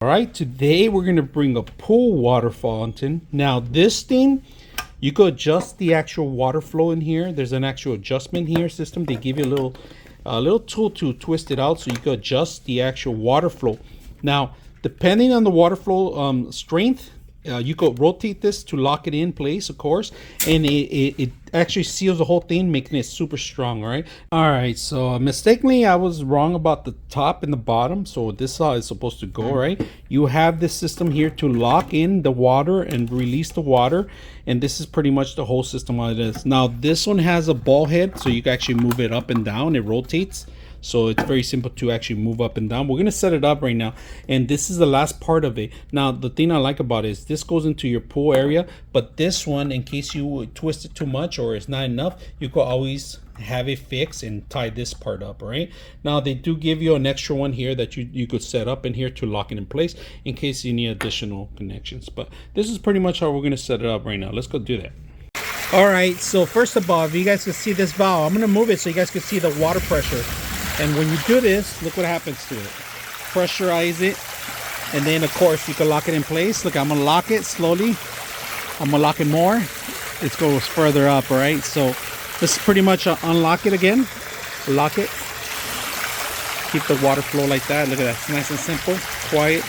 right, today we're gonna bring a pool water fountain. Now this thing, you could adjust the actual water flow in here. There's an actual adjustment here system. They give you a little tool to twist it out so you could adjust the actual water flow. Now, depending on the water flow strength, you could rotate this to lock it in place, of course, and it actually seals the whole thing, making it super strong. All right, so mistakenly I was wrong about the top and the bottom. So this is how it's supposed to go. Right, you have this system here to lock in the water and release the water, and this is pretty much the whole system how it is. Now this one has a ball head, so you can actually move it up and down. It rotates, so it's very simple to actually move up and down. We're gonna set it up right now, and this is the last part of it. Now the thing I like about it is this goes into your pool area, but this one, in case you twist it too much or it's not enough, you could always have it fixed and tie this part up. Right now they do give you an extra one here that you could set up in here to lock it in place in case you need additional connections. But this is pretty much how we're gonna set it up right now. Let's go do that. All right, so first of all, if you guys can see this valve, I'm gonna move it so you guys can see the water pressure. And when you do this, look what happens to it. Pressurize it, and then of course you can lock it in place. Look, I'm gonna lock it slowly. I'm gonna lock it more. It goes further up, all right? So this is pretty much unlock it again. Lock it. Keep the water flow like that. Look at that, it's nice and simple, quiet.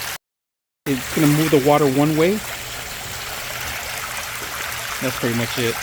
It's gonna move the water one way. That's pretty much it.